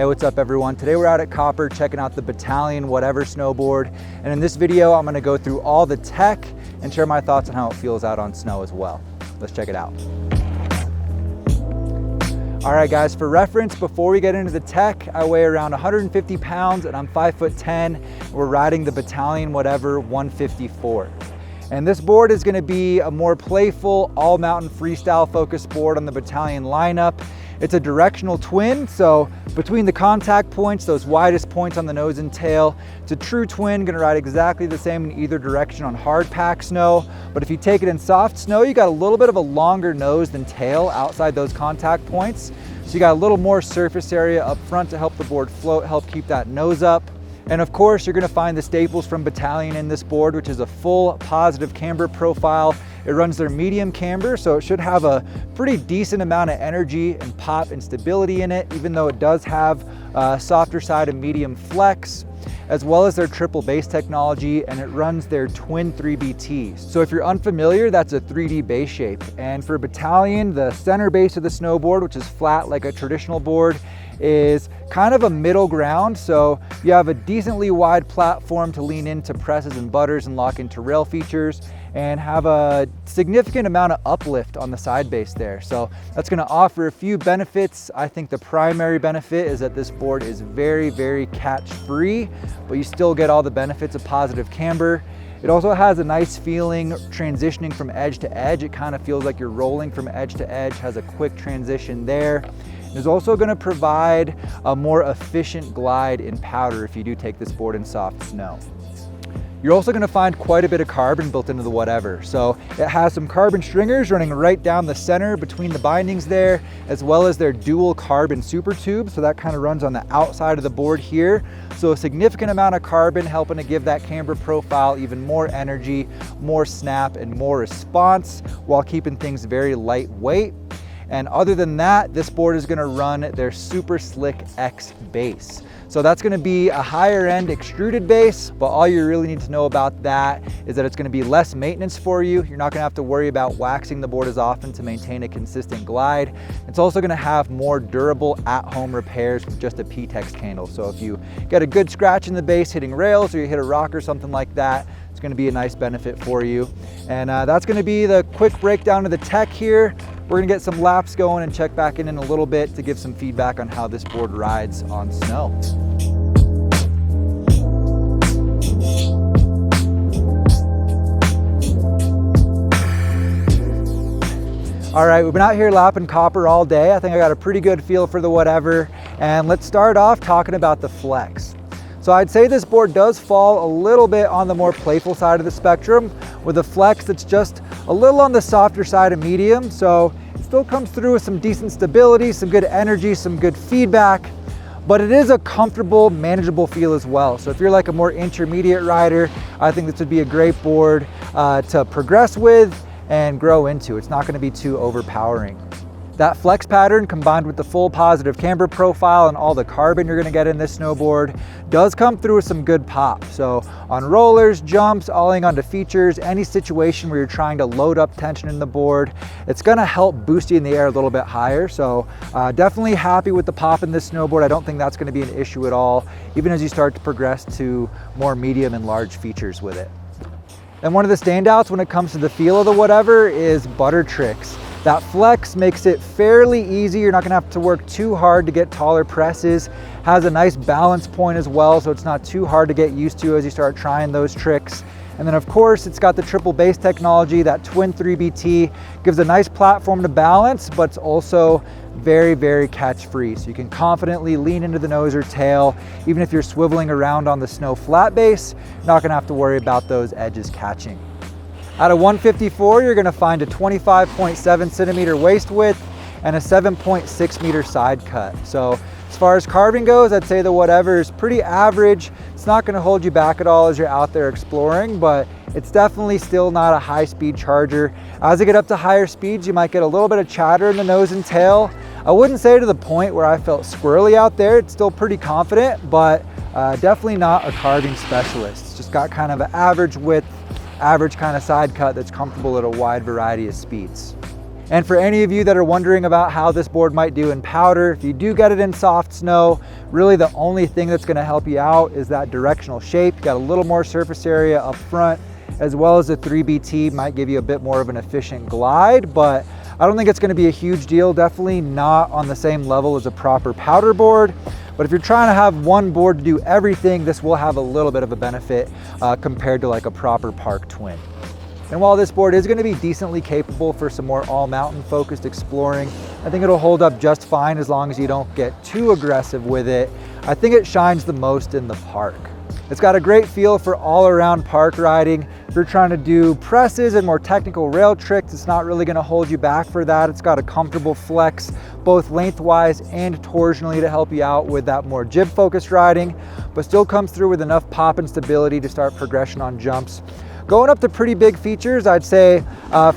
Hey, what's up everyone? Today we're out at Copper checking out the Bataleon whatever snowboard. And in this video, I'm gonna go through all the tech and share my thoughts on how it feels out on snow as well. Let's check it out. All right guys, for reference, before we get into the tech, I weigh around 150 pounds and I'm 5'10". We're riding the Bataleon whatever 154. And this board is gonna be a more playful, all mountain freestyle focused board on the Bataleon lineup. It's a directional twin, so between the contact points, those widest points on the nose and tail, it's a true twin, gonna ride exactly the same in either direction on hard pack snow. But if you take it in soft snow, you got a little bit of a longer nose than tail outside those contact points. So you got a little more surface area up front to help the board float, help keep that nose up. And of course, you're gonna find the staples from Bataleon in this board, which is a full positive camber profile. It runs their medium camber, so it should have a pretty decent amount of energy and pop and stability in it, even though it does have a softer side of medium flex, as well as their triple base technology, and it runs their twin 3BTs. So if you're unfamiliar, that's a 3D base shape. And for Bataleon, the center base of the snowboard, which is flat like a traditional board, is kind of a middle ground. So you have a decently wide platform to lean into presses and butters and lock into rail features, and have a significant amount of uplift on the side base there. So that's gonna offer a few benefits. I think the primary benefit is that this board is very, very catch free, but you still get all the benefits of positive camber. It also has a nice feeling transitioning from edge to edge. It kind of feels like you're rolling from edge to edge, has a quick transition there. It's also gonna provide a more efficient glide in powder if you do take this board in soft snow. You're also gonna find quite a bit of carbon built into the whatever. So it has some carbon stringers running right down the center between the bindings there, as well as their dual carbon super tube. So that kind of runs on the outside of the board here. So a significant amount of carbon helping to give that camber profile even more energy, more snap, and more response while keeping things very lightweight. And other than that, this board is gonna run their Super Slick X base. So that's gonna be a higher end extruded base, but all you really need to know about that is that it's gonna be less maintenance for you. You're not gonna have to worry about waxing the board as often to maintain a consistent glide. It's also gonna have more durable at-home repairs with just a P-Tex handle. So if you get a good scratch in the base hitting rails, or you hit a rock or something like that, it's gonna be a nice benefit for you. And that's gonna be the quick breakdown of the tech here. We're gonna get some laps going and check back in a little bit to give some feedback on how this board rides on snow. All right, we've been out here lapping Copper all day. I think I got a pretty good feel for the whatever. And let's start off talking about the flex. So I'd say this board does fall a little bit on the more playful side of the spectrum, with a flex that's just a little on the softer side of medium. So it still comes through with some decent stability, some good energy, some good feedback, but it is a comfortable, manageable feel as well. So if you're like a more intermediate rider, I think this would be a great board to progress with and grow into. It's not gonna be too overpowering. That flex pattern combined with the full positive camber profile and all the carbon you're gonna get in this snowboard does come through with some good pop. So on rollers, jumps, alling onto features, any situation where you're trying to load up tension in the board, it's gonna help boost you in the air a little bit higher. So definitely happy with the pop in this snowboard. I don't think that's gonna be an issue at all, even as you start to progress to more medium and large features with it. And one of the standouts when it comes to the feel of the whatever is butter tricks. That flex makes it fairly easy. You're not gonna have to work too hard to get taller presses. Has a nice balance point as well, so it's not too hard to get used to as you start trying those tricks. And then of course, it's got the triple base technology. That twin 3BT gives a nice platform to balance, but it's also very, very catch free. So you can confidently lean into the nose or tail. Even if you're swiveling around on the snow flat base, you're not gonna have to worry about those edges catching. Out of 154, you're gonna find a 25.7 centimeter waist width and a 7.6 meter side cut. So as far as carving goes, I'd say the whatever is pretty average. It's not gonna hold you back at all as you're out there exploring, but it's definitely still not a high speed charger. As you get up to higher speeds, you might get a little bit of chatter in the nose and tail. I wouldn't say to the point where I felt squirrely out there. It's still pretty confident, but definitely not a carving specialist. It's just got kind of an average width, average kind of side cut that's comfortable at a wide variety of speeds. And for any of you that are wondering about how this board might do in powder, if you do get it in soft snow, Really the only thing that's gonna help you out is that directional shape. You got a little more surface area up front, as well as the 3BT might give you a bit more of an efficient glide, but I don't think it's gonna be a huge deal. Definitely not on the same level as a proper powder board. But if you're trying to have one board to do everything, this will have a little bit of a benefit compared to like a proper park twin. And while this board is going to be decently capable for some more all mountain focused exploring, I think it'll hold up just fine as long as you don't get too aggressive with it. I think it shines the most in the park. It's got a great feel for all around park riding. If you're trying to do presses and more technical rail tricks, it's not really going to hold you back for that. It's got a comfortable flex, both lengthwise and torsionally, to help you out with that more jib focused riding, but still comes through with enough pop and stability to start progression on jumps. Going up to pretty big features, I'd say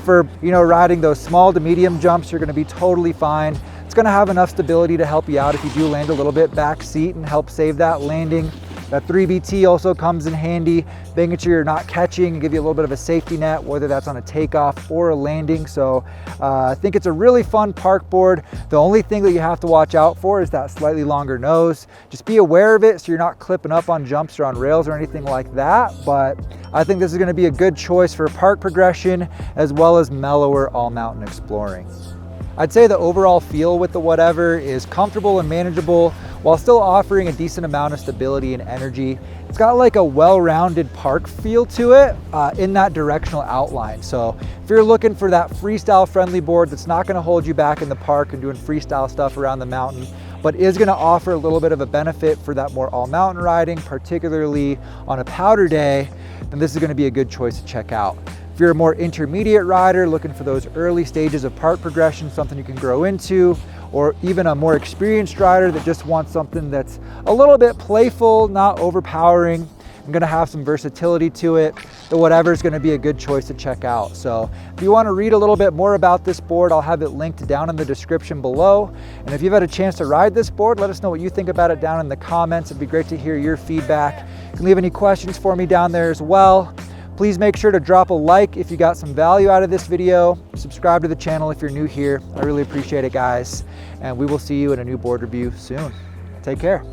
for riding those small to medium jumps, you're going to be totally fine. It's going to have enough stability to help you out if you do land a little bit back seat and help save that landing. That 3BT also comes in handy, making sure you're not catching and give you a little bit of a safety net, whether that's on a takeoff or a landing. So I think it's a really fun park board. The only thing that you have to watch out for is that slightly longer nose. Just be aware of it so you're not clipping up on jumps or on rails or anything like that. But I think this is going to be a good choice for park progression as well as mellower all mountain exploring. I'd say the overall feel with the whatever is comfortable and manageable while still offering a decent amount of stability and energy. It's got like a well-rounded park feel to it in that directional outline. So if you're looking for that freestyle friendly board that's not going to hold you back in the park and doing freestyle stuff around the mountain, but is going to offer a little bit of a benefit for that more all mountain riding, particularly on a powder day, then this is going to be a good choice to check out. If you're a more intermediate rider looking for those early stages of park progression, something you can grow into, or even a more experienced rider that just wants something that's a little bit playful, not overpowering, and gonna have some versatility to it, the whatever is gonna be a good choice to check out. So if you wanna read a little bit more about this board, I'll have it linked down in the description below. And if you've had a chance to ride this board, let us know what you think about it down in the comments. It'd be great to hear your feedback. You can leave any questions for me down there as well. Please make sure to drop a like if you got some value out of this video. Subscribe to the channel if you're new here. I really appreciate it, guys. And we will see you in a new board review soon. Take care.